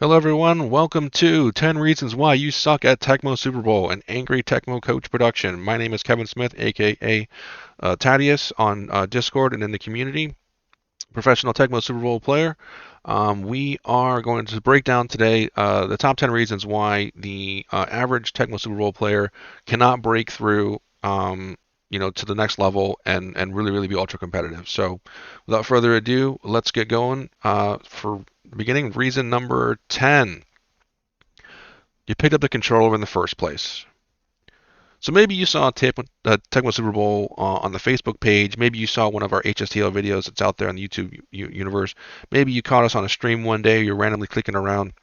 Hello, everyone. Welcome to 10 Reasons Why You Suck at Tecmo Super Bowl, an angry Tecmo coach production. My name is Kevin Smith, aka Tadaos, on Discord and in the community, professional Tecmo Super Bowl player. We are going to break down today the top 10 reasons why the average Tecmo Super Bowl player cannot break through, to the next level and really be ultra competitive. So, without further ado, let's get going. For the beginning, reason number 10. You picked up the controller in the first place. So maybe you saw Tecmo Super Bowl on the Facebook page. Maybe you saw one of our HSTL videos that's out there on the YouTube universe. Maybe you caught us on a stream one day. You're randomly clicking around,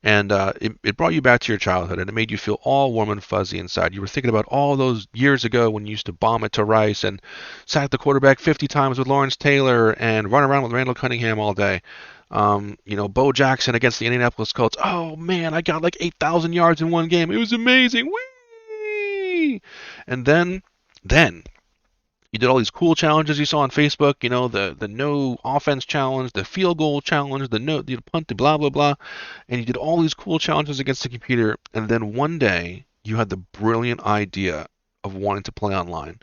and it brought you back to your childhood, and it made you feel all warm and fuzzy inside. You were thinking about all those years ago when you used to bomb it to Rice and sack the quarterback 50 times with Lawrence Taylor and run around with Randall Cunningham all day. Bo Jackson against the Indianapolis Colts. Oh man, I got like 8,000 yards in one game. It was amazing. Whee! And then you did all these cool challenges you saw on Facebook. The no offense challenge, the field goal challenge, the punt, the blah blah blah, and you did all these cool challenges against the computer. And then one day you had the brilliant idea of wanting to play online.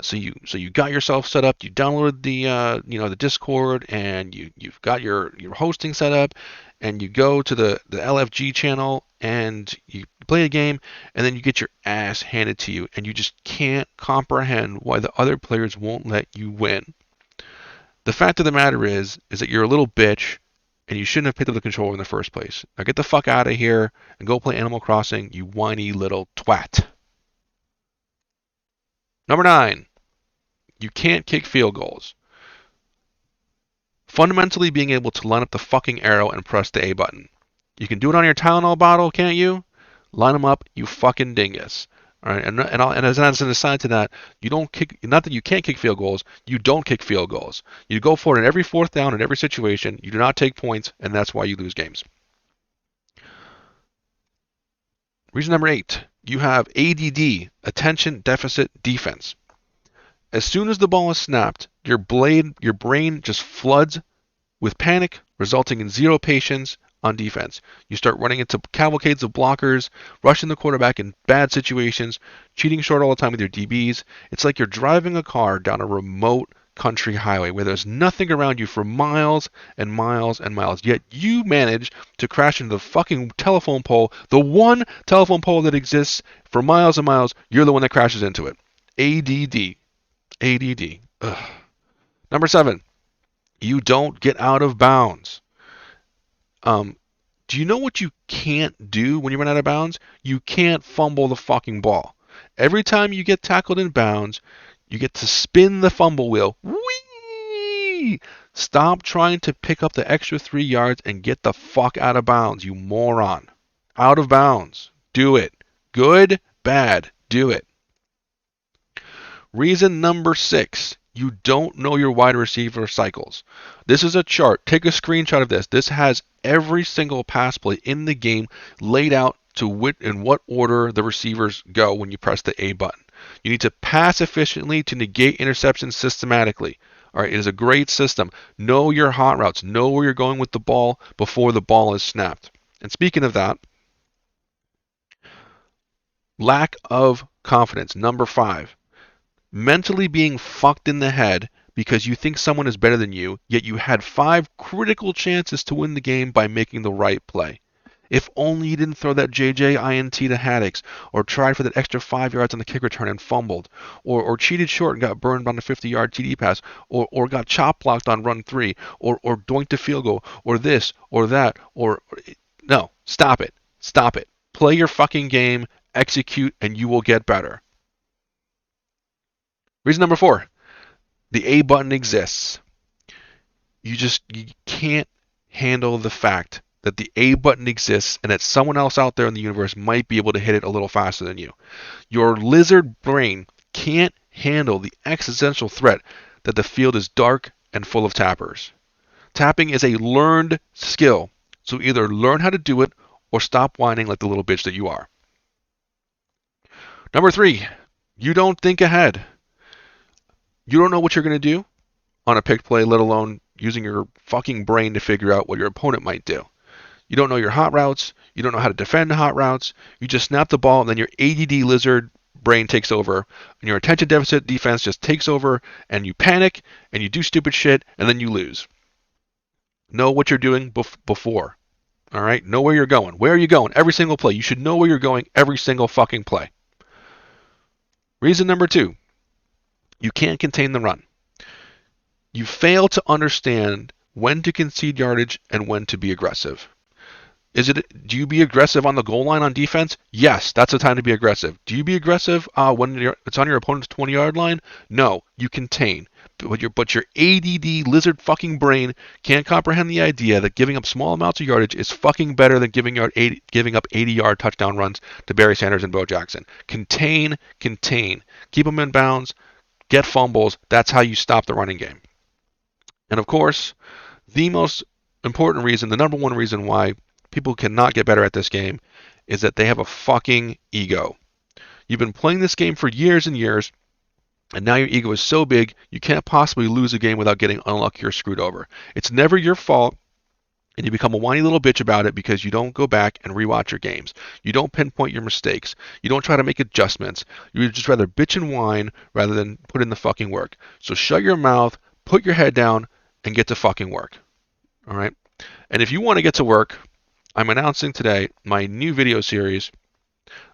So you got yourself set up. You downloaded the Discord, and you've got your hosting set up, and you go to the LFG channel and you play a game, and then you get your ass handed to you, and you just can't comprehend why the other players won't let you win. The fact of the matter is that you're a little bitch, and you shouldn't have picked up the controller in the first place. Now get the fuck out of here and go play Animal Crossing, you whiny little twat. Number 9. You can't kick field goals. Fundamentally being able to line up the fucking arrow and press the A button. You can do it on your Tylenol bottle, can't you? Line them up, you fucking dingus. All right, and as an aside to that, you don't kick. Not that you can't kick field goals, you don't kick field goals. You go for it in every fourth down in every situation. You do not take points, and that's why you lose games. Reason number 8: you have ADD, attention deficit defense. As soon as the ball is snapped, your brain just floods with panic, resulting in zero patience on defense. You start running into cavalcades of blockers, rushing the quarterback in bad situations, cheating short all the time with your DBs. It's like you're driving a car down a remote country highway where there's nothing around you for miles and miles and miles. Yet you manage to crash into the fucking telephone pole, the one telephone pole that exists for miles and miles. You're the one that crashes into it. ADD. ADD. Ugh. Number 7. You don't get out of bounds. Do you know what you can't do when you run out of bounds? You can't fumble the fucking ball. Every time you get tackled in bounds, you get to spin the fumble wheel. Whee! Stop trying to pick up the extra 3 yards and get the fuck out of bounds, you moron. Out of bounds. Do it. Good, bad. Do it. Reason number 6. You don't know your wide receiver cycles. This is a chart. Take a screenshot of this. This has every single pass play in the game laid out in what order the receivers go when you press the A button. You need to pass efficiently to negate interceptions systematically. All right, it is a great system. Know your hot routes. Know where you're going with the ball before the ball is snapped. And speaking of that, lack of confidence. Number 5. Mentally being fucked in the head because you think someone is better than you, yet you had 5 critical chances to win the game by making the right play. If only you didn't throw that JJ INT to Haddix, or tried for that extra 5 yards on the kick return and fumbled, or cheated short and got burned on a 50-yard TD pass, or got chop blocked on run 3, or doinked a field goal, or this, or that, no, stop it. Stop it. Play your fucking game, execute, and you will get better. Reason number 4, the A button exists. You can't handle the fact that the A button exists and that someone else out there in the universe might be able to hit it a little faster than you. Your lizard brain can't handle the existential threat that the field is dark and full of tappers. Tapping is a learned skill, so either learn how to do it or stop whining like the little bitch that you are. Number 3, you don't think ahead. You don't know what you're going to do on a pick play, let alone using your fucking brain to figure out what your opponent might do. You don't know your hot routes. You don't know how to defend hot routes. You just snap the ball, and then your ADD lizard brain takes over, and your attention deficit defense just takes over, and you panic, and you do stupid shit, and then you lose. Know what you're doing before. All right? Know where you're going. Where are you going? Every single play. You should know where you're going every single fucking play. Reason number 2, you can't contain the run. You fail to understand when to concede yardage and when to be aggressive. Do you be aggressive on the goal line on defense? Yes, that's the time to be aggressive. Do you be aggressive when it's on your opponent's 20-yard line? No, you contain. But your ADD lizard fucking brain can't comprehend the idea that giving up small amounts of yardage is fucking better than giving up 80-yard touchdown runs to Barry Sanders and Bo Jackson. Contain. Keep them in bounds. Get fumbles. That's how you stop the running game. And of course, the most important reason, the number one reason why people cannot get better at this game is that they have a fucking ego. You've been playing this game for years and years, and now your ego is so big you can't possibly lose a game without getting unlucky or screwed over. It's never your fault, and you become a whiny little bitch about it because you don't go back and rewatch your games. You don't pinpoint your mistakes. You don't try to make adjustments. You would just rather bitch and whine rather than put in the fucking work. So shut your mouth, put your head down, and get to fucking work. All right? And if you want to get to work, I'm announcing today my new video series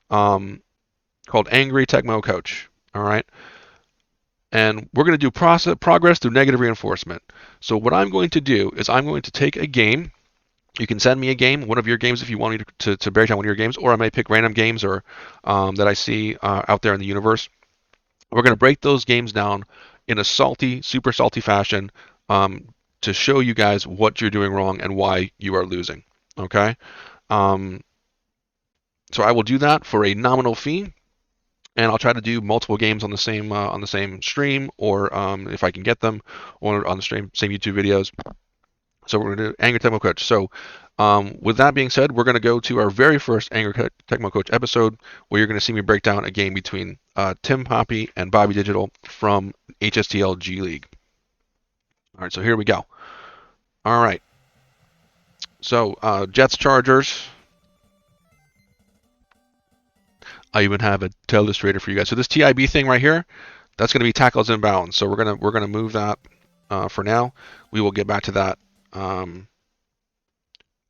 called Angry Tecmo Coach. All right? And we're going to do progress through negative reinforcement. So what I'm going to do is I'm going to take a game. You can send me a game, one of your games if you want me to break down one of your games, or I may pick random games or that I see out there in the universe. We're going to break those games down in a super salty fashion to show you guys what you're doing wrong and why you are losing. Okay? So I will do that for a nominal fee, and I'll try to do multiple games on the same stream, or if I can get them, or on the same YouTube videos. So we're going to do Angry Tecmo Coach. So with that being said, we're going to go to our very first Angry Tecmo Coach episode, where you're going to see me break down a game between timpapi and Bobby Digital from HSTL G League. All right, so here we go. All right. So Jets Chargers. I even have a illustrator for you guys. So this TIB thing right here, that's going to be tackles in bounds. So we're gonna move that for now. We will get back to that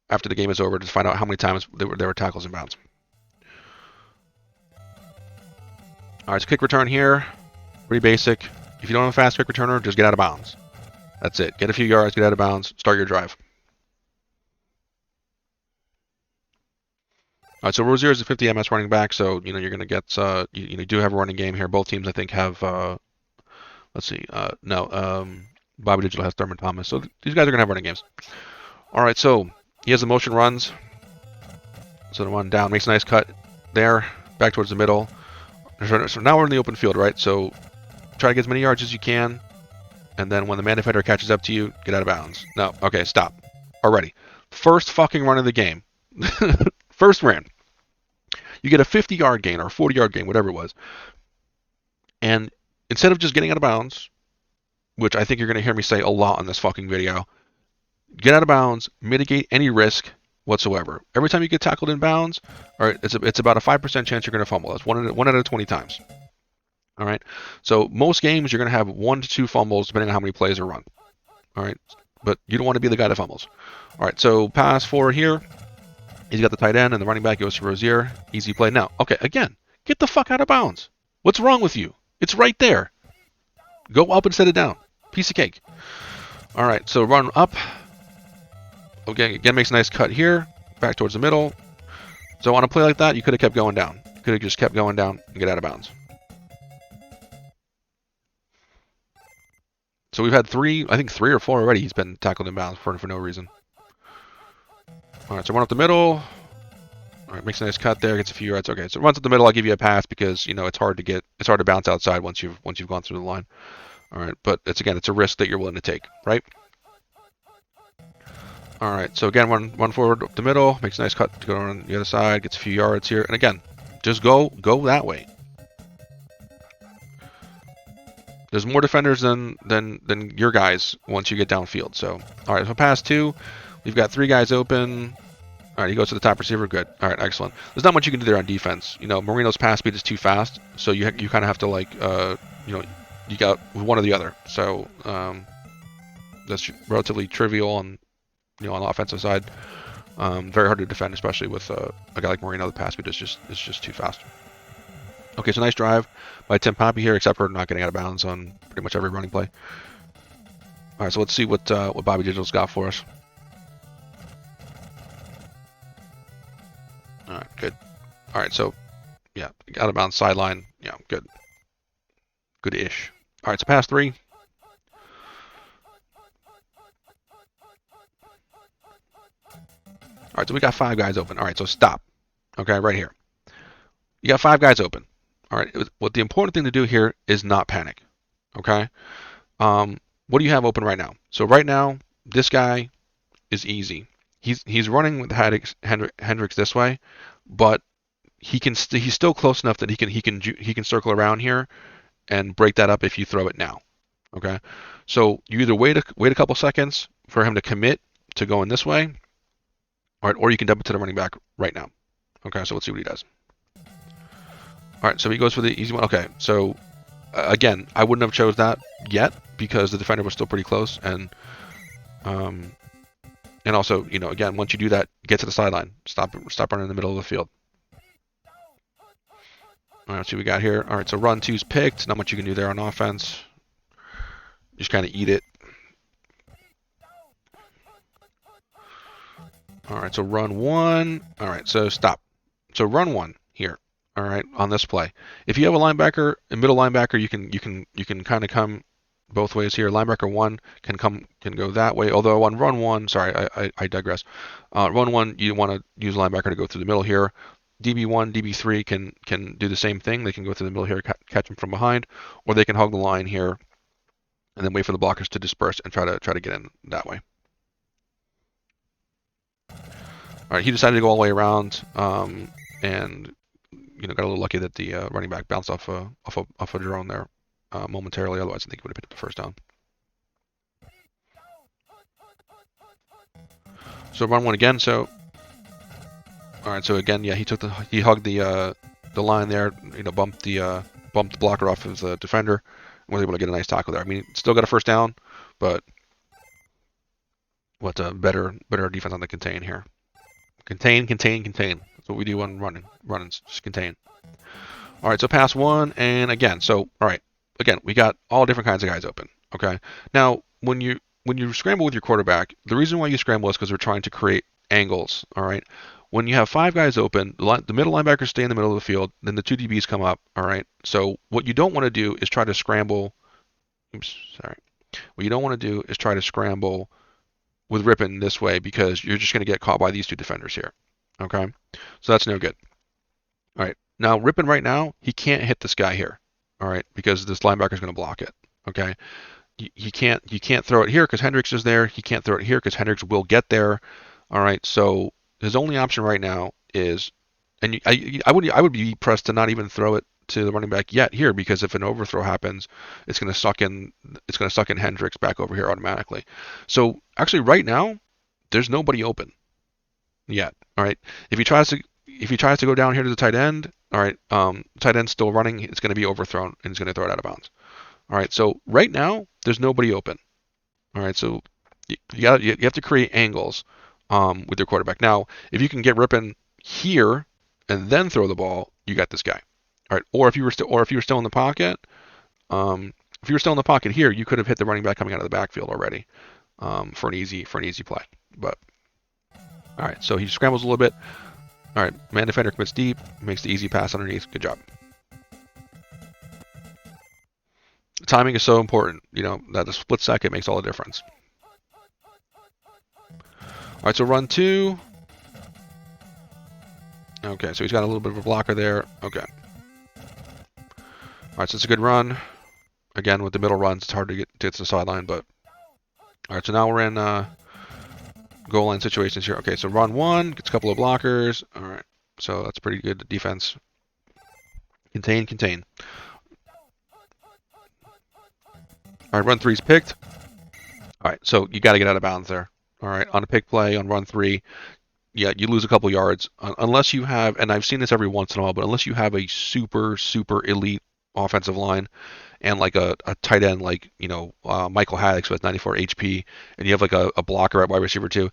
after the game is over to find out how many times there were tackles in bounds. All right, so kick return here, pretty basic. If you don't have a fast kick returner, just get out of bounds. That's it. Get a few yards, get out of bounds, start your drive. All right, so Rozier is a 50 MS running back, so you're going to get you do have a running game here. Both teams I think have let's see, Bobby Digital has Thurman Thomas, so these guys are going to have running games. All right, so he has the motion runs. So the run down makes a nice cut there, back towards the middle. So now we're in the open field, right? So try to get as many yards as you can, and then when the man defender catches up to you, get out of bounds. No, okay, stop. Already, first fucking run of the game, first ran. You get a 50-yard gain or a 40-yard gain, whatever it was. And instead of just getting out of bounds, which I think you're going to hear me say a lot in this fucking video, get out of bounds, mitigate any risk whatsoever. Every time you get tackled in bounds, all right, it's about a 5% chance you're going to fumble. That's one out of 20 times. All right. So most games you're going to have 1 to 2 fumbles depending on how many plays are run. All right. But you don't want to be the guy that fumbles. All right. So pass forward here. He's got the tight end, and the running back goes to Rozier. Easy play. Now, okay, again, get the fuck out of bounds. What's wrong with you? It's right there. Go up instead of down. Piece of cake. All right, so run up. Okay, again, makes a nice cut here. Back towards the middle. So on a play like that, you could have kept going down. You could have just kept going down and get out of bounds. So we've had 3 or 4 already. He's been tackled in bounds for no reason. All right, so run up the middle. All right, makes a nice cut there, gets a few yards. Okay, so runs up the middle. I'll give you a pass because it's hard to bounce outside once you've gone through the line. All right, but it's a risk that you're willing to take, right? All right, so again, run forward up the middle, makes a nice cut to go on the other side, gets a few yards here, and again, just go that way. There's more defenders than your guys once you get downfield. So, all right, so pass 2. We've got 3 guys open. All right, he goes to the top receiver. Good. All right, excellent. There's not much you can do there on defense. You know, Marino's pass speed is too fast, so you kind of have to like, you know, you got one or the other. So that's relatively trivial on, you know, on the offensive side. Very hard to defend, especially with a guy like Marino. The pass speed is just too fast. Okay, so nice drive by timpapi here, except for not getting out of bounds on pretty much every running play. All right, so let's see what Bobby Digital's got for us. All right, good. All right, so yeah, out of bounds sideline. Yeah, good. Good-ish. All right, so pass 3. All right, so we got 5 guys open. All right, so stop. Okay, right here. You got 5 guys open. All right, what the important thing to do here is not panic. Okay. What do you have open right now? So right now, this guy is easy. He's running with Hendricks this way, but he's still close enough that he can circle around here and break that up if you throw it now. Okay. So you either wait a couple seconds for him to commit to going this way, all right, or you can dump it to the running back right now. Okay, so let's see what he does. All right, so he goes for the easy one. Okay, so again, I wouldn't have chose that yet because the defender was still pretty close, and also, you know, again, once you do that, get to the sideline. Stop running in the middle of the field. All right, let's see what we got here. All right, so run 2's picked. Not much you can do there on offense. Just kind of eat it. All right, so run 1. All right, so stop. So run 1 here. All right, on this play. If you have a linebacker, a middle linebacker, you can kind of come both ways here. Linebacker 1 can go that way. Although on run 1, sorry, I digress. Run 1, you want to use linebacker to go through the middle here. DB1, DB3 can do the same thing. They can go through the middle here, catch them from behind, or they can hug the line here, and then wait for the blockers to disperse and try to get in that way. All right, he decided to go all the way around, and you know, got a little lucky that the running back bounced off a drone there momentarily. Otherwise, I think he would have picked up the first down. So run 1 again. So all right. So again, yeah, he hugged the line there. You know, bumped the blocker off his defender, and was able to get a nice tackle there. I mean, still got a first down, but what better defense on the contain here. Contain. That's what we do on running. Just contain. All right, so pass 1, and again, so all right, again, we got all different kinds of guys open. Okay, now when you scramble with your quarterback, the reason why you scramble is because we're trying to create angles. All right, when you have 5 guys open, the middle linebackers stay in the middle of the field, then the 2 DBs come up. All right, so what you don't want to do is try to scramble. Oops, sorry. What you don't want to do is try to scramble with Rippin this way because you're just going to get caught by these 2 defenders here. Okay, so that's no good. All right, now Rippin right now, he can't hit this guy here. All right, because this linebacker is going to block it. Okay, you can't throw it here because Hendricks is there. He can't throw it here because Hendricks will get there. All right, so his only option right now is, and I would be pressed to not even throw it to the running back yet here because if an overthrow happens, it's going to suck in Hendricks back over here automatically. So actually, right now, there's nobody open yet. All right, if he tries to go down here to the tight end, all right, tight end's still running. It's going to be overthrown and he's going to throw it out of bounds. All right, so right now there's nobody open. All right, so you have to create angles with your quarterback. Now, if you can get Rippin here and then throw the ball, you got this guy. All right, or if you were still in the pocket, if you were still in the pocket here, you could have hit the running back coming out of the backfield already for an easy play. But all right, so he scrambles a little bit. All right, man defender commits deep, makes the easy pass underneath. Good job. Timing is so important. You know, that the split second makes all the difference. All right, so run 2. Okay, so he's got a little bit of a blocker there. Okay. All right, so it's a good run. Again, with the middle runs, it's hard to get to the sideline, but all right, so now we're in goal line situations here. Okay, so run 1, gets a couple of blockers. All right, so that's pretty good defense. Contain. All right, run 3's picked. All right, so you got to get out of bounds there. All right, on a pick play on run 3, yeah, you lose a couple yards unless you have, and I've seen this every once in a while, but unless you have a super elite offensive line and like a tight end like Michael Haddix with 94 HP, and you have like a blocker at wide receiver too.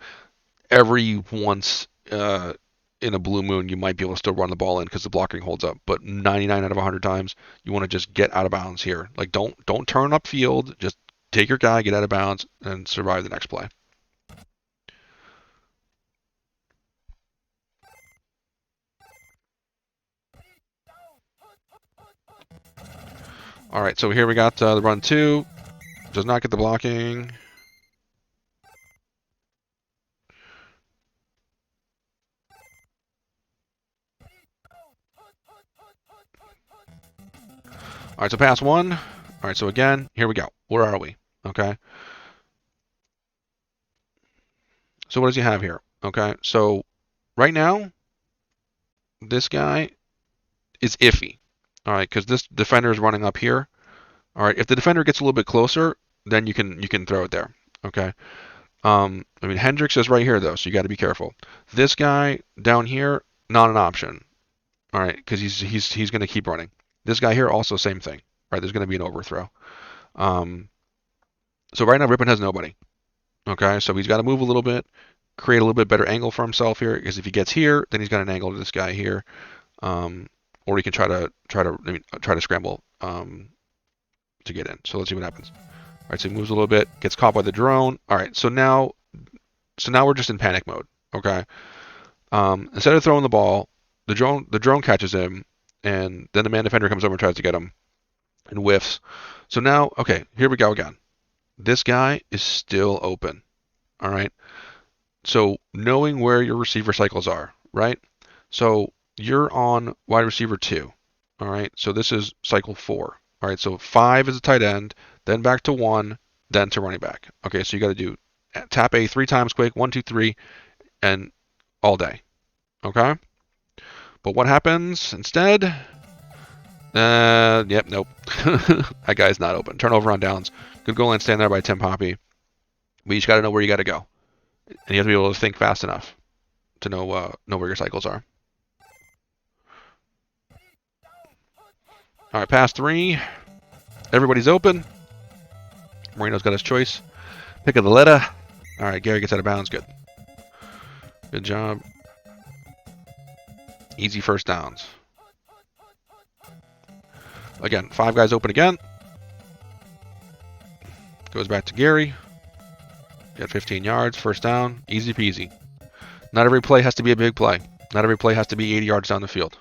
Every once in a blue moon, you might be able to still run the ball in because the blocking holds up. But 99 out of 100 times, you want to just get out of bounds here. Like don't turn upfield. Just take your guy, get out of bounds, and survive the next play. All right, so here we got the run two. Does not get the blocking. All right, so pass one. All right, so again, here we go. Where are we? Okay. So what does he have here? Okay, so right now, this guy is iffy. All right, because this defender is running up here. All right, if the defender gets a little bit closer, then you can throw it there. Okay. I mean Hendricks is right here though, so you got to be careful. This guy down here, not an option. All right, because he's going to keep running. This guy here also same thing. Right, there's going to be an overthrow. Um, so right now Ripon has nobody. Okay, so he's got to move a little bit, create a little bit better angle for himself here. Because if he gets here, then he's got an angle to this guy here, or he can try to scramble to get in. So let's see what happens. All right, so he moves a little bit, gets caught by the drone. All right, so now we're just in panic mode. Okay, instead of throwing the ball, the drone catches him, and then the man defender comes over and tries to get him and whiffs. So now, okay, here we go again. This guy is still open. All right. So knowing where your receiver cycles are, right? So you're on wide receiver 2. All right. So this is cycle 4. All right. So 5 is a tight end, then back to 1, then to running back. Okay. So you got to do tap A 3 times quick, 1, 2, 3, and all day. Okay. But what happens instead? Yep, nope. That guy's not open. Turnover on downs. Good goal line stand there by timpapi. But you just got to know where you got to go, and you have to be able to think fast enough to know where your cycles are. All right, pass 3. Everybody's open. Marino's got his choice. Pick of the letter. All right, Gary gets out of bounds. Good. Good job. Easy first downs. Again, 5 guys open again. Goes back to Gary. Got 15 yards, first down, easy peasy. Not every play has to be a big play. Not every play has to be 80 yards down the field.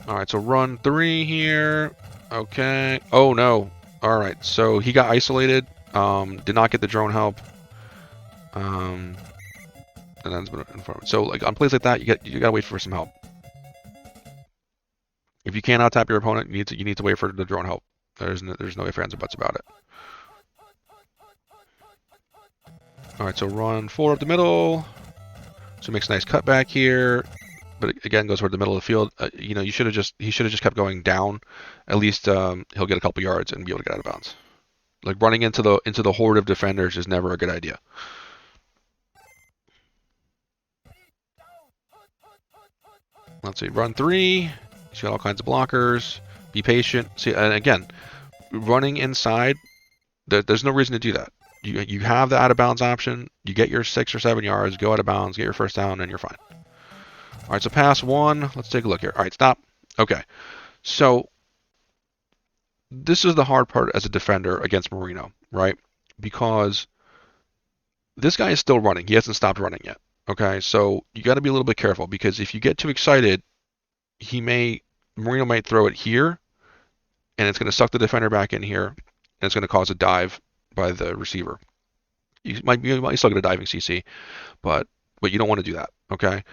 All right, so run 3 here. Okay. Oh, no. All right, so he got isolated. Did not get the drone help. And that's been informed. So like on plays like that, you gotta wait for some help. If you can't out tap your opponent, you need to wait for the drone help. There's no ifs, ands, or buts about it. All right, so run 4 up the middle. So makes a nice cutback here, but again goes toward the middle of the field. He should have just kept going down. At least he'll get a couple yards and be able to get out of bounds. Like running into the horde of defenders is never a good idea. Let's see, run 3. He's got all kinds of blockers. Be patient. See, and again, running inside, there's no reason to do that. You have the out of bounds option. You get your 6 or 7 yards, go out of bounds, get your first down, and you're fine. All right, so pass 1. Let's take a look here. All right, stop. Okay, so this is the hard part as a defender against Marino, right? Because this guy is still running. He hasn't stopped running yet. Okay, so you got to be a little bit careful because if you get too excited, Marino might throw it here, and it's going to suck the defender back in here, and it's going to cause a dive by the receiver. You might still get a diving CC, but you don't want to do that. Okay,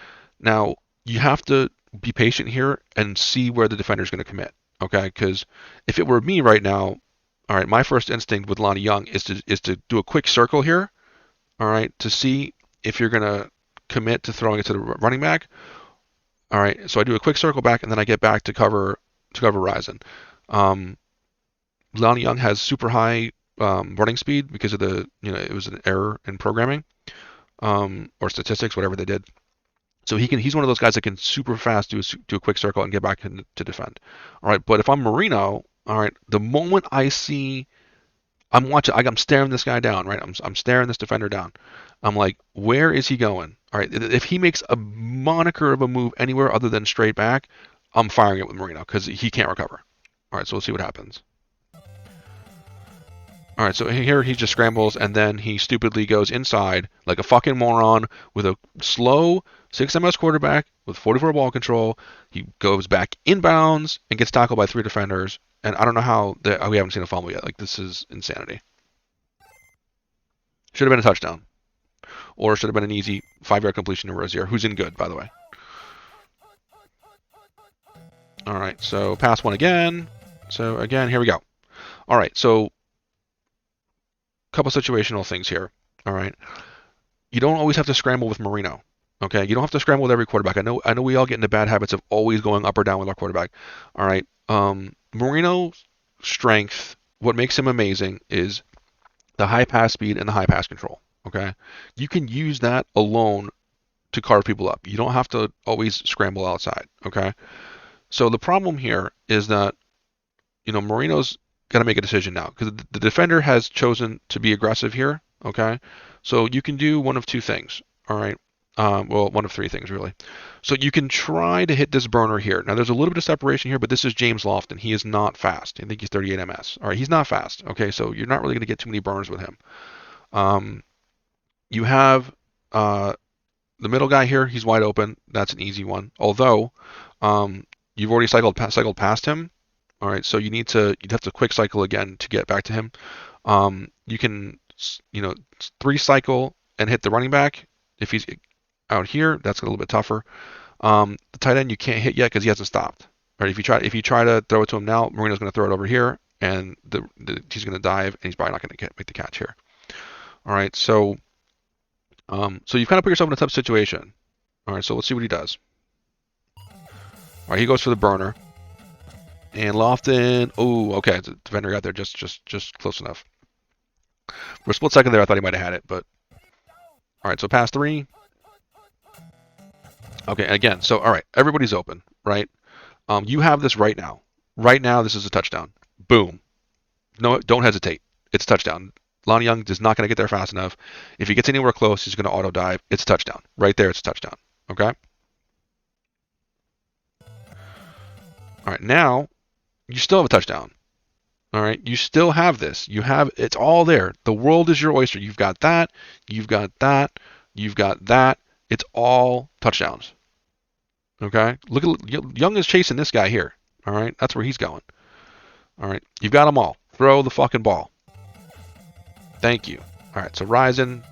now you have to be patient here and see where the defender is going to commit. Okay, because if it were me right now, all right, my first instinct with Lonnie Young is to do a quick circle here, all right, to see if you're going to commit to throwing it to the running back. All right, so I do a quick circle back, and then I get back to cover Ryzen. Lonnie Young has super high running speed because of it was an error in programming or statistics, whatever they did. So he's one of those guys that can super fast do a quick circle and get back in to defend. All right, but if I'm Marino, all right, the moment I see, I'm staring this guy down, right? I'm staring this defender down. I'm like, where is he going? All right, if he makes a moniker of a move anywhere other than straight back, I'm firing it with Marino because he can't recover. All right, so we'll see what happens. All right, so here he just scrambles and then he stupidly goes inside like a fucking moron with a slow 6 MS quarterback with 44 ball control. He goes back inbounds and gets tackled by 3 defenders. And I don't know how we haven't seen a fumble yet. Like, this is insanity. Should have been a touchdown. Or should have been an easy 5-yard completion to Rozier, who's in good, by the way. All right, so pass one again. So again, here we go. All right, so couple situational things here. All right. You don't always have to scramble with Marino. Okay. You don't have to scramble with every quarterback. I know we all get into bad habits of always going up or down with our quarterback. All right. Marino's strength, what makes him amazing is the high pass speed and the high pass control. Okay. You can use that alone to carve people up. You don't have to always scramble outside. Okay. So the problem here is that, Marino's got to make a decision now because the defender has chosen to be aggressive here. Okay, so you can do one of two things. All right, well, one of three things really. So you can try to hit this burner here. Now there's a little bit of separation here, but this is James Lofton. He is not fast. I think he's 38 ms. All right, he's not fast. Okay, so you're not really going to get too many burners with him. You have the middle guy here. He's wide open. That's an easy one. Although you've already cycled past him. All right, so you'd have to quick cycle again to get back to him. You can, 3 cycle and hit the running back. If he's out here, that's a little bit tougher. The tight end you can't hit yet because he hasn't stopped. All right, if you try to throw it to him now, Marino's going to throw it over here, and he's going to dive, and he's probably not going to make the catch here. All right, so you've kind of put yourself in a tough situation. All right, so let's see what he does. All right, he goes for the burner. And Lofton, okay, the defender got there just close enough. For a split second there, I thought he might have had it, but all right. So pass 3. Okay, again. So all right, everybody's open, right? You have this right now. Right now, this is a touchdown. Boom. No, don't hesitate. It's a touchdown. Lonnie Young is not going to get there fast enough. If he gets anywhere close, he's going to auto dive. It's a touchdown. Right there, it's a touchdown. Okay. All right, now you still have a touchdown. All right, you still have this. It's all there. The world is your oyster. You've got that. You've got that. You've got that. It's all touchdowns. Okay, look at Young is chasing this guy here. All right, that's where he's going. All right, you've got them all. Throw the fucking ball. Thank you. All right, so Ryzen.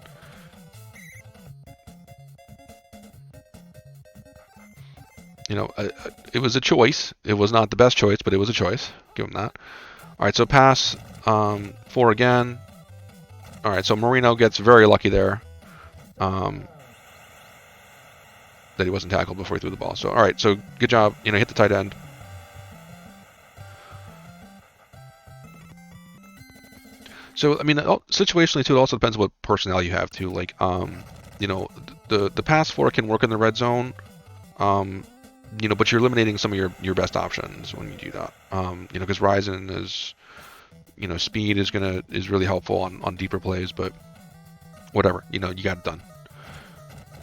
It was a choice. It was not the best choice, but it was a choice. Give him that. All right, so pass 4 again. All right, so Marino gets very lucky there that he wasn't tackled before he threw the ball. So, all right, so good job. Hit the tight end. So, I mean, situationally, too, it also depends on what personnel you have, too. Like, the pass 4 can work in the red zone, but you're eliminating some of your best options when you do that. Because Ryzen is, speed is really helpful on deeper plays, but whatever, you got it done.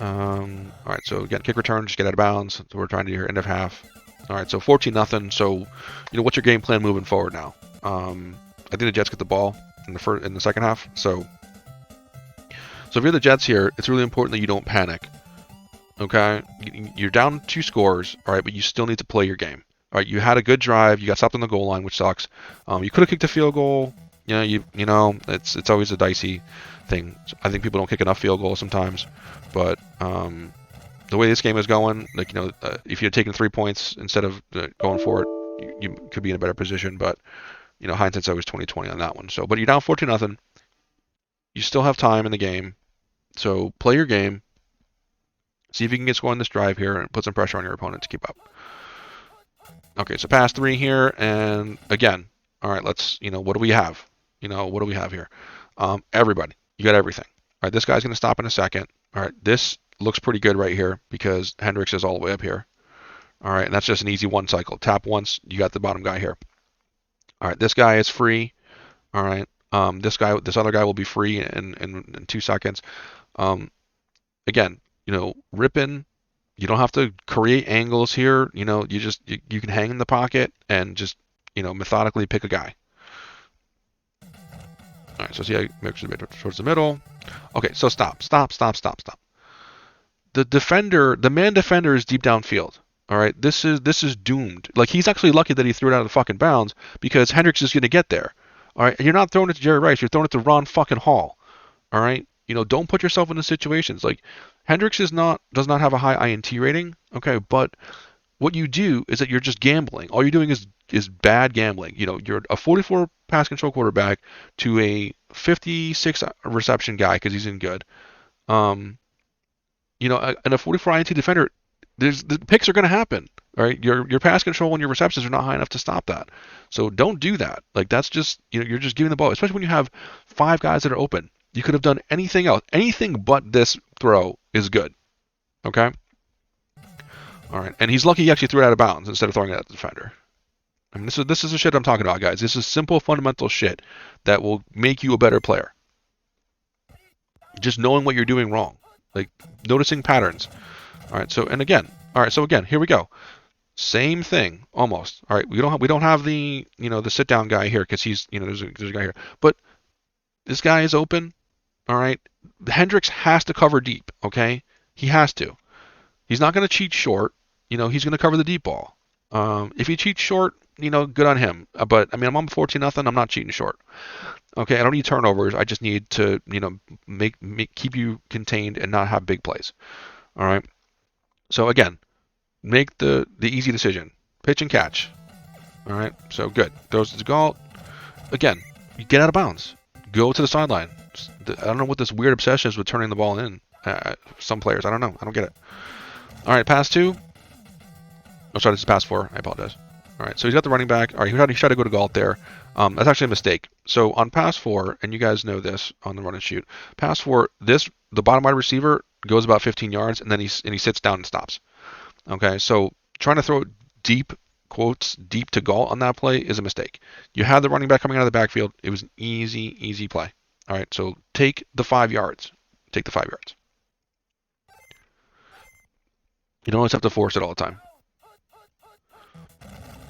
All right, so again, kick return, just get out of bounds. So we're trying to do here, end of half. All right, so 14-0. So, what's your game plan moving forward now? I think the Jets get the ball in the second half. So if you're the Jets here, it's really important that you don't panic. Okay, you're down 2 scores. All right, but you still need to play your game. All right, you had a good drive. You got stopped on the goal line, which sucks. You could have kicked a field goal. It's always a dicey thing. I think people don't kick enough field goals sometimes, but the way this game is going, if you had taken 3 points instead of going for it, you could be in a better position. But hindsight's always 20/20 on that one. So, but you're down 14-0. You still have time in the game, so play your game. See if you can get scored on this drive here and put some pressure on your opponent to keep up. Okay, so pass 3 here, and again, all right, let's, what do we have? What do we have here? Everybody. You got everything. All right, this guy's going to stop in a second. All right, this looks pretty good right here because Hendricks is all the way up here. All right, and that's just an easy one cycle. Tap once, you got the bottom guy here. All right, this guy is free. All right, this other guy will be free in 2 seconds. Again, ripping. You don't have to create angles here. You can hang in the pocket and just methodically pick a guy. All right, so see how it makes it towards the middle. Okay, so stop. The man defender is deep downfield. All right, this is doomed. Like, he's actually lucky that he threw it out of the fucking bounds because Hendricks is going to get there. All right, and you're not throwing it to Jerry Rice. You're throwing it to Ron fucking Hall. All right, don't put yourself into situations like Hendricks does not have a high INT rating. Okay, but what you do is that you're just gambling. All you're doing is bad gambling. You're a 44 pass control quarterback to a 56 reception guy because he's in good. And a 44 INT defender, the picks are going to happen. All right, your pass control and your receptions are not high enough to stop that. So don't do that. Like, that's just you're just giving the ball, especially when you have 5 guys that are open. You could have done anything else. Anything but this throw is good. Okay. All right, and he's lucky he actually threw it out of bounds instead of throwing it at the defender. I mean, this is the shit I'm talking about, guys. This is simple, fundamental shit that will make you a better player. Just knowing what you're doing wrong, like noticing patterns. All right, so again, here we go. Same thing, almost. All right, we don't have the the sit down guy here because he's there's a guy here, but this guy is open. All right, Hendricks has to cover deep. Okay, he has to. He's not going to cheat short. He's going to cover the deep ball. If he cheats short, good on him. But I mean, I'm on 14-0. I'm not cheating short. Okay, I don't need turnovers. I just need to, keep you contained and not have big plays. All right. So again, make the easy decision. Pitch and catch. All right. So good. Throws to Galt. Again, you get out of bounds. Go to the sideline. I don't know what this weird obsession is with turning the ball in. Some players, I don't know. I don't get it. All right, pass 2. Oh, sorry, this is pass 4. I apologize. All right, so he's got the running back. All right, he tried to go to Galt there. That's actually a mistake. So on pass 4, and you guys know this on the run and shoot, pass 4, the bottom wide receiver goes about 15 yards, and then he sits down and stops. Okay, so trying to throw it deep, quotes, deep to Galt on that play is a mistake. You had the running back coming out of the backfield. It was an easy play. All right, so take the 5 yards. Take the 5 yards. You don't always have to force it all the time.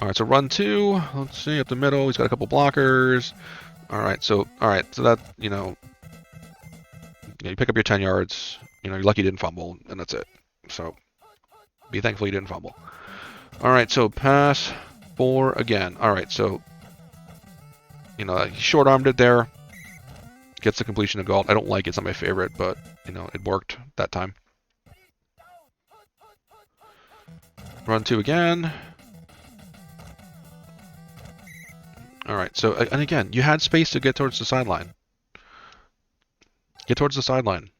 All right, so run 2. Let's see, up the middle. He's got a couple blockers. All right, so that, you pick up your 10 yards. You're lucky you didn't fumble, and that's it. So be thankful you didn't fumble. All right, so pass 4 again. All right, so, he short-armed it there. Gets the completion of Galt. I don't like it. It's not my favorite, but, it worked that time. Run 2 again. All right, so, and again, you had space to get towards the sideline. Get towards the sideline.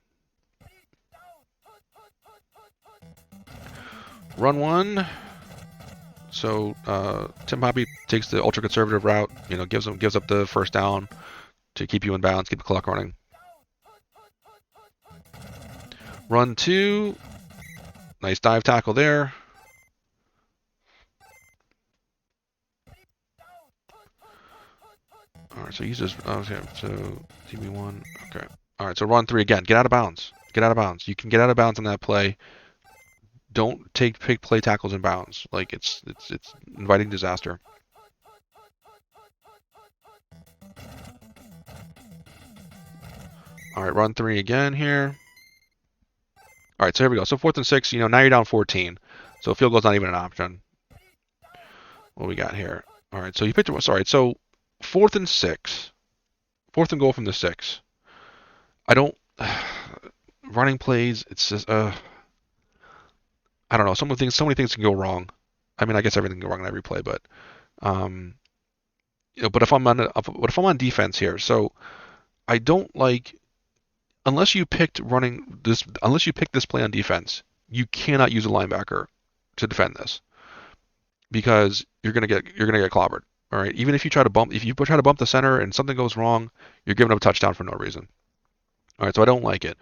Run 1. So, timpapi takes the ultra-conservative route, gives up the first down to keep you in bounds, keep the clock running. Run 2. Nice dive tackle there. All right, so he's just, okay, so TB1, okay. All right, so run 3 again. Get out of bounds. Get out of bounds. You can get out of bounds on that play. Don't take play tackles in bounds. Like, it's inviting disaster. All right, run 3 again here. All right, so here we go. So 4th and 6, now you're down 14. So field goal's not even an option. What we got here? All right, so you picked it. Sorry, so 4th and 6. 4th and goal from the 6. I don't running plays. It's just I don't know. So many things can go wrong. I mean, I guess everything can go wrong in every play, but but if I'm on defense here, so I don't like unless you picked this play on defense, you cannot use a linebacker to defend this because you're gonna get clobbered. All right, even if you try to bump, if you try to bump the center and something goes wrong, you're giving up a touchdown for no reason. All right, so I don't like it.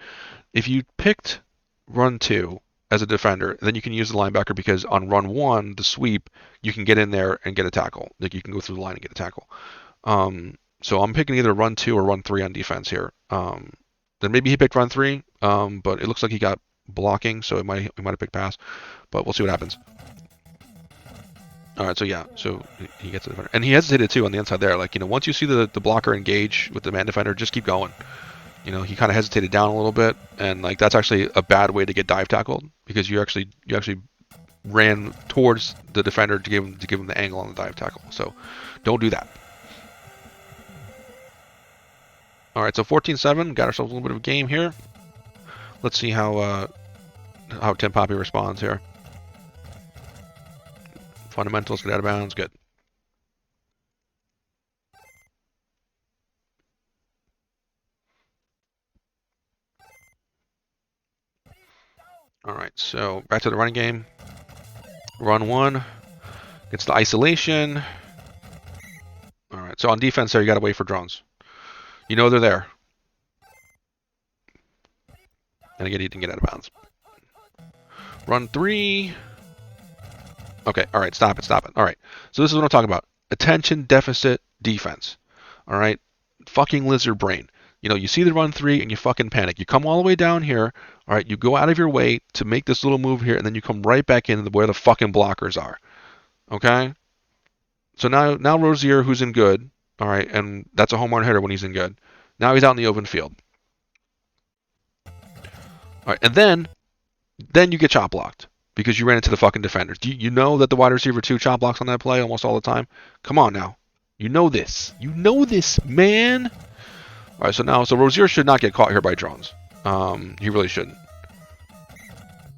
If you picked run two as a defender, then you can use the linebacker because on run one, the sweep, you can get in there and get a tackle. Like you can go through the line and get a tackle. So I'm picking either run two or run three on defense here. Then maybe he picked run three, but it looks like he got blocking, so he might have picked pass. But we'll see what happens. All right, so yeah, so he gets the defender, and he hesitated too on the inside there. Like once you see the blocker engage with the man defender, just keep going. He kind of hesitated down a little bit, and like that's actually a bad way to get dive tackled because you actually ran towards the defender to give him the angle on the dive tackle. So don't do that. All right, so 14-7, got ourselves a little bit of a game here. Let's see how timpapi responds here. Fundamentals, get out of bounds, good. All right, so back to the running game. Run one gets the isolation. All right, so on defense there, you got to wait for drones. They're there. And again, he didn't get out of bounds. Run three. Okay, all right, stop it. All right, so this is what I'm talking about. Attention deficit defense. All right, fucking lizard brain. You see the run three and you fucking panic. You come all the way down here, all right, you go out of your way to make this little move here, and then you come right back in where the fucking blockers are. Okay? So now Rozier, who's in good, all right, and that's a home run hitter when he's in good. Now he's out in the open field. All right, and then you get chop blocked because you ran into the fucking defenders. Do you know that the wide receiver 2 chop blocks on that play almost all the time? Come on now. You know this, man. All right, so Rozier should not get caught here by drones. He really shouldn't.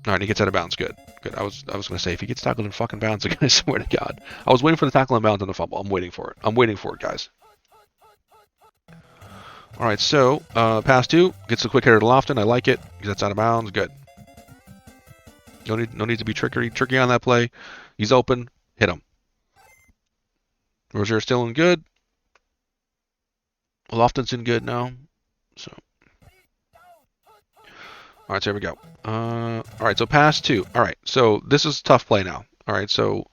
All right, he gets out of bounds. Good. I was gonna say if he gets tackled in fucking bounds again, I swear to God. I was waiting for the tackle in bounds on the fumble. I'm waiting for it, guys. All right, so pass 2 gets a quick hitter to Lofton. I like it because that's out of bounds. Good. No need to be tricky on that play. He's open. Hit him. Rozier still in good. Lofton's in good now. So. All right, so here we go. All right, so pass 2. All right, so this is tough play now. All right, so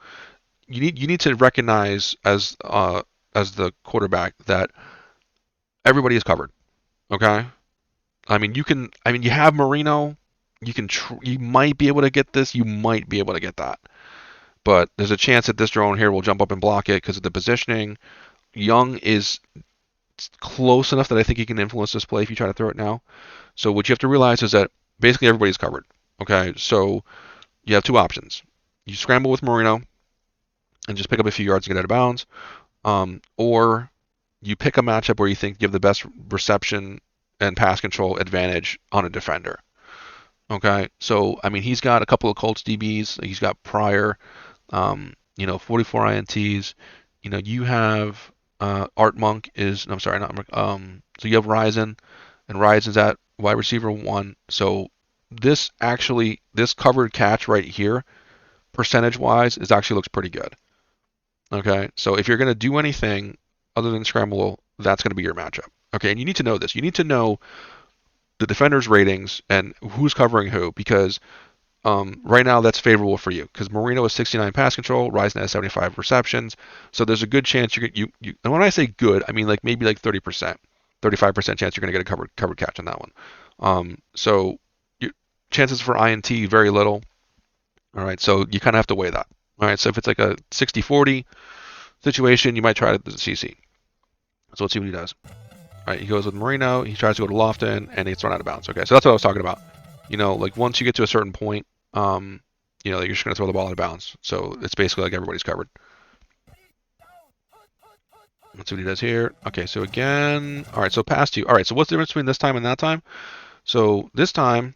you need to recognize as the quarterback that everybody is covered. Okay. You have Marino. You might be able to get this. You might be able to get that. But there's a chance that this drone here will jump up and block it because of the positioning. Young is close enough that I think he can influence this play if you try to throw it now. So what you have to realize is that basically everybody's covered. Okay, so you have 2 options. You scramble with Marino and just pick up a few yards and get out of bounds, or you pick a matchup where you think you have the best reception and pass control advantage on a defender. Okay, so he's got a couple of Colts DBs. He's got Pryor, 44 INTs. You have Art Monk is. I'm sorry, not Monk. So you have Ryzen, and Ryzen's at wide receiver 1. So this covered catch right here, percentage-wise, actually looks pretty good. Okay, so if you're going to do anything other than scramble, that's going to be your matchup. Okay, and you need to know this. You need to know the defender's ratings and who's covering who because right now that's favorable for you because Marino has 69 pass control, Ryzen has 75 receptions, so there's a good chance you and when I say good, I mean maybe 30%, 35% chance you're going to get a covered catch on that one. So chances for INT very little. All right, so you kind of have to weigh that. All right, so if it's like a 60-40 situation, you might try the CC. So let's see what he does. All right, he goes with Marino. He tries to go to Lofton, and he gets run out of bounds. Okay, so that's what I was talking about. Once you get to a certain point, you're just going to throw the ball out of bounds. So it's basically like everybody's covered. Let's see what he does here. Okay, so again, all right, so pass 2. All right, so what's the difference between this time and that time? So this time,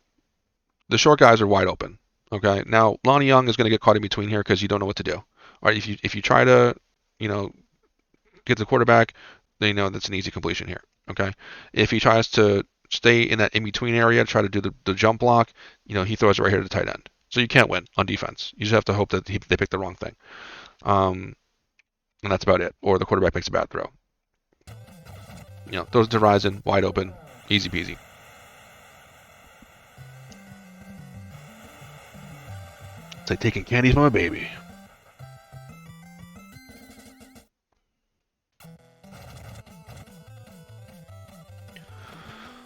the short guys are wide open. Okay, now Lonnie Young is going to get caught in between here because you don't know what to do. All right, if you try to, get the quarterback, then that's an easy completion here. Okay, if he tries to stay in that in-between area, try to do the jump block, he throws it right here to the tight end. So you can't win on defense. You just have to hope that they pick the wrong thing. and that's about it. Or the quarterback makes a bad throw. Throws it to Horizon, wide open, easy peasy. It's like taking candy from a baby.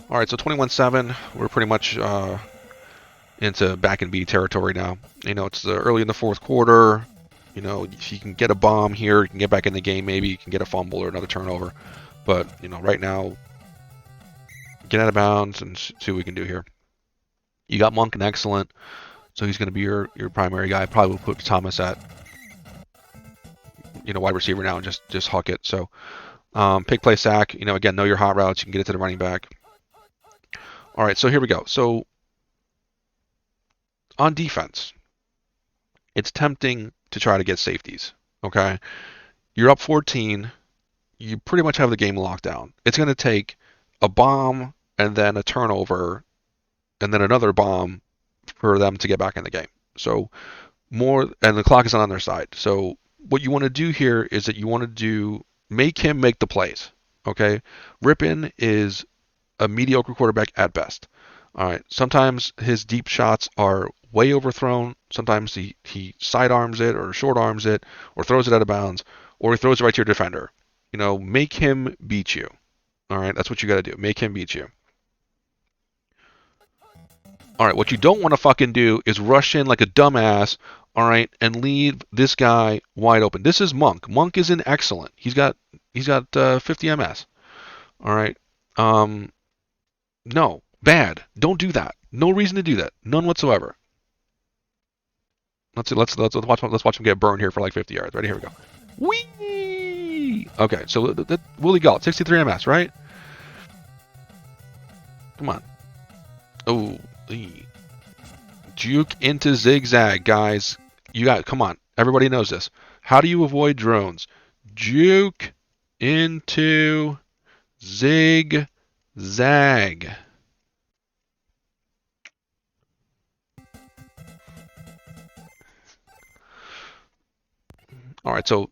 All right, so 21-7. We're pretty much into back and B territory now. It's early in the fourth quarter. If you can get a bomb here, you can get back in the game. Maybe you can get a fumble or another turnover. But right now, get out of bounds and see what we can do here. You got Monk and excellent, so he's going to be your primary guy. Probably will put Thomas at wide receiver now and just huck it. So pick, play, sack. Again, know your hot routes. You can get it to the running back. All right, so here we go. So on defense, it's tempting to try to get safeties. Okay, you're up 14. You pretty much have the game locked down. It's going to take a bomb and then a turnover and then another bomb for them to get back in the game. So and the clock is on their side. So what you want to do here is that you want to make him make the plays. Okay, Ripon is a mediocre quarterback at best. All right, sometimes his deep shots are way overthrown. Sometimes he sidearms it or short arms it or throws it out of bounds or he throws it right to your defender. Make him beat you. All right, that's what you got to do. Make him beat you. All right, what you don't want to fucking do is rush in like a dumbass, all right, and leave this guy wide open. This is Monk. Monk is in excellent. He's got 50 MS. All right. No, bad. Don't do that. No reason to do that. None whatsoever. Let's watch him get burned here for like 50 yards. Ready? Here we go. Whee! Okay, so Willie Galt, 63 MS, right? Come on. Oh, juke into zigzag, guys. Come on. Everybody knows this. How do you avoid drones? Juke into zigzag. All right, so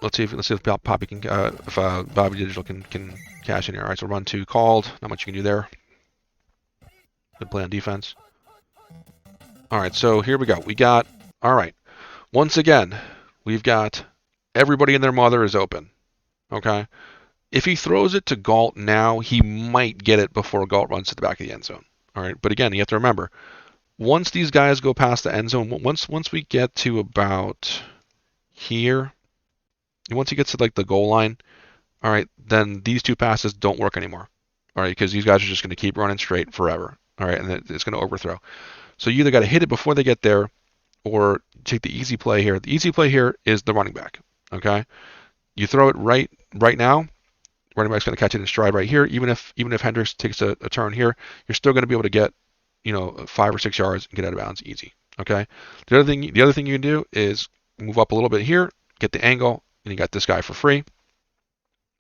let's see if Poppy can, if Bobby Digital can cash in here. All right, so run 2 called. Not much you can do there. Good play on defense. All right, so here we go. All right. Once again, we've got everybody and their mother is open. Okay? If he throws it to Galt now, he might get it before Galt runs to the back of the end zone. All right, but again, you have to remember, once these guys go past the end zone, once we get to about here, once he gets to like the goal line, all right, then these 2 passes don't work anymore. All right, because these guys are just going to keep running straight forever. All right, and it's going to overthrow. So you either got to hit it before they get there or take the easy play here. The easy play here is the running back. Okay? You throw it right now, running back's going to catch it in stride right here. Even if Hendricks takes a turn here, you're still going to be able to get 5 or 6 yards and get out of bounds easy. Okay? The other thing you can do is move up a little bit here, get the angle, and you got this guy for free.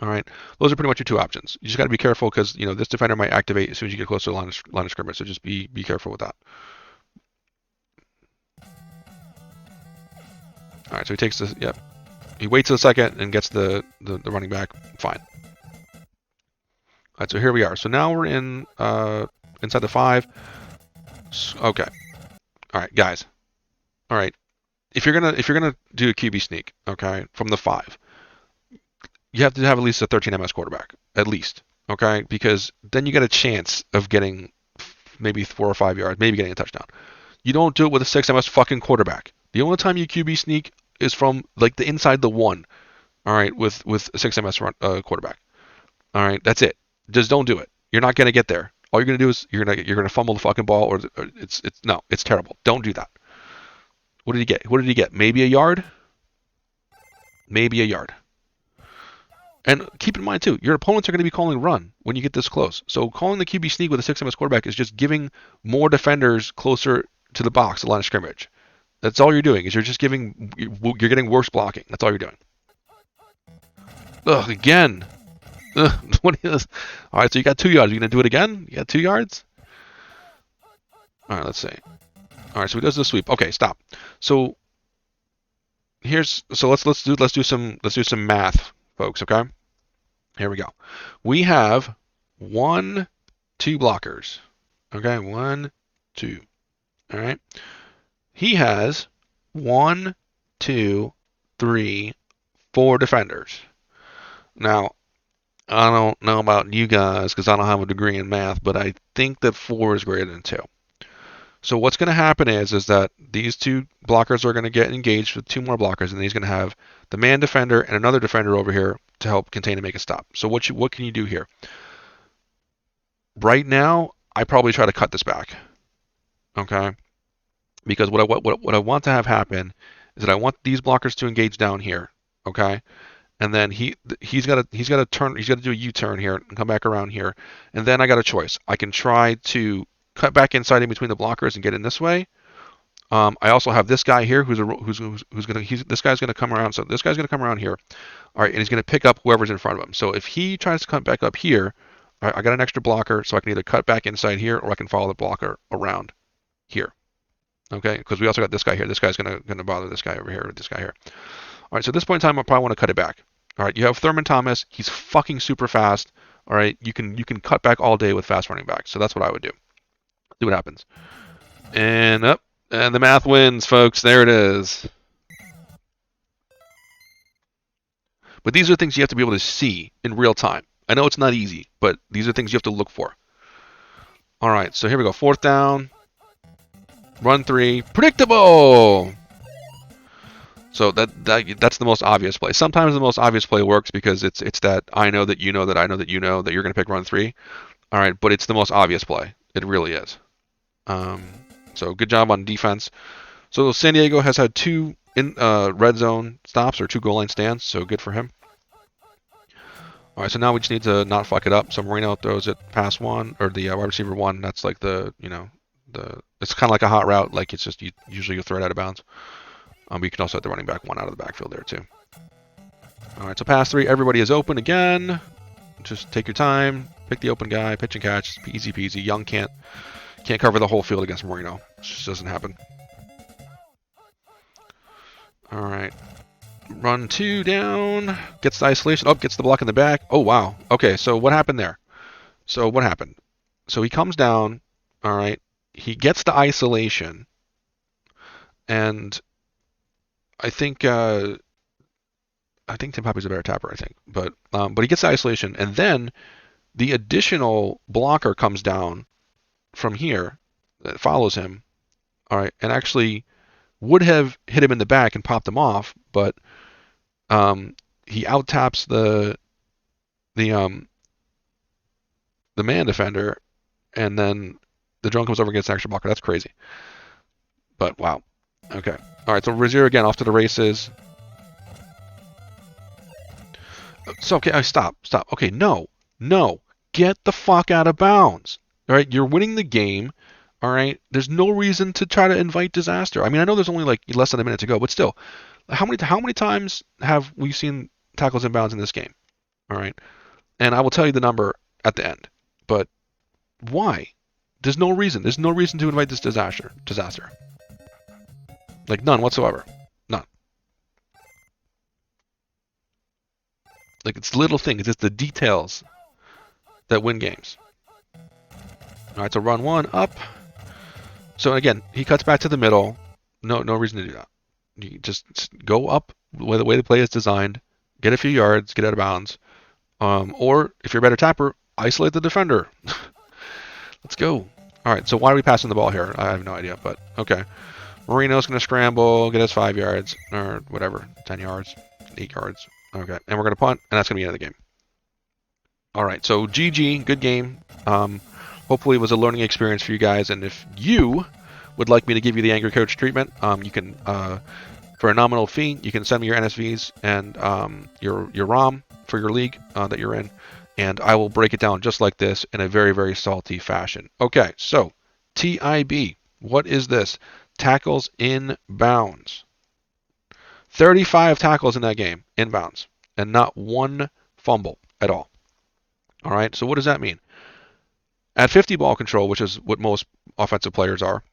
All right, those are pretty much your 2 options. You just got to be careful because this defender might activate as soon as you get close to the line of scrimmage. So just be careful with that. All right, so he takes this. Yep, he waits a second and gets the running back. Fine. All right, so here we are. So now we're in inside the 5. Okay. All right, guys. All right, if you're gonna do a QB sneak, okay, from the 5. You have to have at least a 13 MS quarterback, at least, okay? Because then you get a chance of getting maybe 4 or 5 yards, maybe getting a touchdown. You don't do it with a 6 MS fucking quarterback. The only time you QB sneak is from like the inside the 1, all right, with a 6 MS quarterback. All right, that's it. Just don't do it. You're not gonna get there. All you're gonna do is you're gonna fumble the fucking ball, or it's terrible. Don't do that. What did he get? Maybe a yard. Maybe a yard. And keep in mind, too, your opponents are going to be calling run when you get this close. So calling the QB sneak with a 6 MS quarterback is just giving more defenders closer to the box, the line of scrimmage. That's all you're doing, is you're getting worse blocking. That's all you're doing. Ugh, again. Ugh, what is? All right, so you got 2 yards. Are you going to do it again? You got 2 yards? All right, let's see. All right, so he does the sweep. Okay, stop. So let's do some math, folks. Okay, here we go. We have 1, 2 blockers. Okay, 1, 2. All right. He has 1, 2, 3, 4 defenders. Now, I don't know about you guys because I don't have a degree in math, but I think that 4 is greater than 2. So what's going to happen is that these 2 blockers are going to get engaged with 2 more blockers, and he's going to have the man defender and another defender over here to help contain and make a stop. So what can you do here? Right now, I probably try to cut this back, okay? Because what I want to have happen is that I want these blockers to engage down here, okay? And then he's got to turn, he's got to do a U-turn here and come back around here, and then I got a choice. I can try to cut back inside in between the blockers and get in this way. I also have this guy here who's this guy's gonna come around. So this guy's gonna come around here, all right, and he's gonna pick up whoever's in front of him. So if he tries to cut back up here, all right, I got an extra blocker, so I can either cut back inside here or I can follow the blocker around here. Okay, because we also got this guy here. This guy's gonna bother this guy over here or this guy here. All right, so at this point in time, I probably want to cut it back. All right, you have Thurman Thomas. He's fucking super fast. All right, you can cut back all day with fast running backs. So that's what I would do. See what happens. And up, and the math wins, folks. There it is. But these are things you have to be able to see in real time. I know it's not easy, but these are things you have to look for. All right, so here we go. 4th down. Run 3. Predictable! So that's the most obvious play. Sometimes the most obvious play works because it's that I know that you know that I know that you know that you're going to pick run 3. All right, but it's the most obvious play. It really is. So good job on defense. So San Diego has had 2 red zone stops or 2 goal line stands, so good for him. All right, so now we just need to not fuck it up. So Marino throws it past 1 or the wide receiver 1. That's like it's kind of like a hot route. Like it's just usually you throw it out of bounds. But you can also have the running back 1 out of the backfield there too. All right, so pass 3. Everybody is open again. Just take your time. Pick the open guy. Pitch and catch. Easy peasy. Young can't cover the whole field against Marino. It just doesn't happen. All right. Run 2 down. Gets the isolation. Oh, gets the block in the back. Oh, wow. Okay, so what happened there? So what happened? So he comes down. All right. He gets the isolation. And I think timpapi's a better tapper, I think. But he gets the isolation. And then the additional blocker comes down from here that follows him. All right. And actually would have hit him in the back and popped him off, but he out-taps the man defender, and then the drone comes over and gets an extra blocker. That's crazy. But wow. Okay. All right. So Rozier again off to the races. So okay, stop. Okay, no, get the fuck out of bounds. All right, you're winning the game. All right, there's no reason to try to invite disaster. I mean, I know there's only like less than a minute to go, but still, how many times have we seen tackles inbounds in this game? All right, and I will tell you the number at the end. But why? There's no reason. There's no reason to invite this disaster. Like none whatsoever. None. Like it's little things. It's the details that win games. All right, so run 1 up. So again, he cuts back to the middle. No reason to do that. You just go up the way the play is designed, get a few yards, get out of bounds. Or if you're a better tapper, isolate the defender. Let's go. All right, so why are we passing the ball here? I have no idea, but okay. Marino's going to scramble, get us 5 yards, or whatever, 10 yards, 8 yards. Okay, and we're going to punt, and that's going to be the end of the game. All right, so GG, good game. Hopefully it was a learning experience for you guys, and if you would like me to give you the Angry Coach treatment, you can, for a nominal fee, you can send me your NSVs and your ROM for your league that you're in, and I will break it down just like this in a very, very salty fashion. Okay, so TIB, what is this? Tackles in bounds. 35 tackles in that game, in bounds, and not one fumble at all. All right, so what does that mean? At 50 ball control, which is what most offensive players are,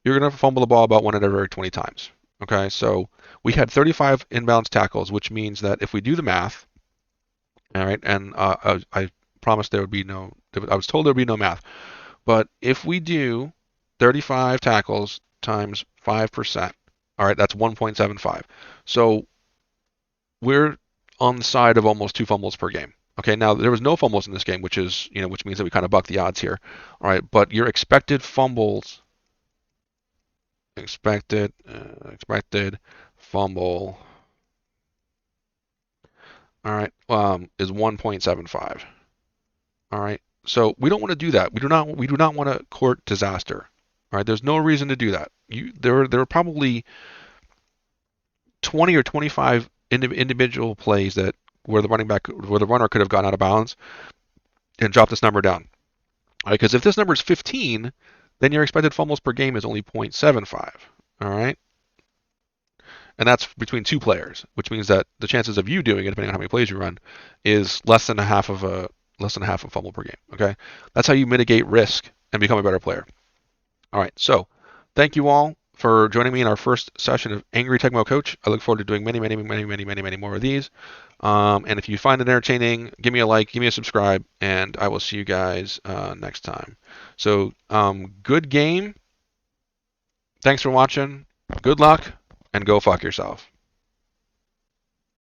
you're going to fumble the ball about 1 out of every 20 times. Okay, so We had 35 inbounds tackles, which means that if we do the math, all right, and I promised there would be no, I was told there would be no math, but if we do 35 tackles times 5%, all right, that's 1.75. So we're on the side of almost 2 fumbles per game. Okay, now there was no fumbles in this game, which is, which means that we kind of buck the odds here. All right, but your expected fumbles, expected fumble, all right, is 1.75. All right, so we don't want to do that. We do not want to court disaster. All right, there's no reason to do that. There are probably 20 or 25 individual plays that where the runner could have gone out of bounds and dropped this number down. All right, because if this number is 15, then your expected fumbles per game is only 0.75. All right, and that's between two players, which means that the chances of you doing it, depending on how many plays you run, is less than a half of fumble per game. Okay, that's how you mitigate risk and become a better player. All right, so thank you all for joining me in our first session of Angry Tecmo Coach. I look forward to doing many, many, many, many, many, many more of these. And if you find it entertaining, give me a like, give me a subscribe, and I will see you guys next time. So, good game. Thanks for watching. Good luck, and go fuck yourself.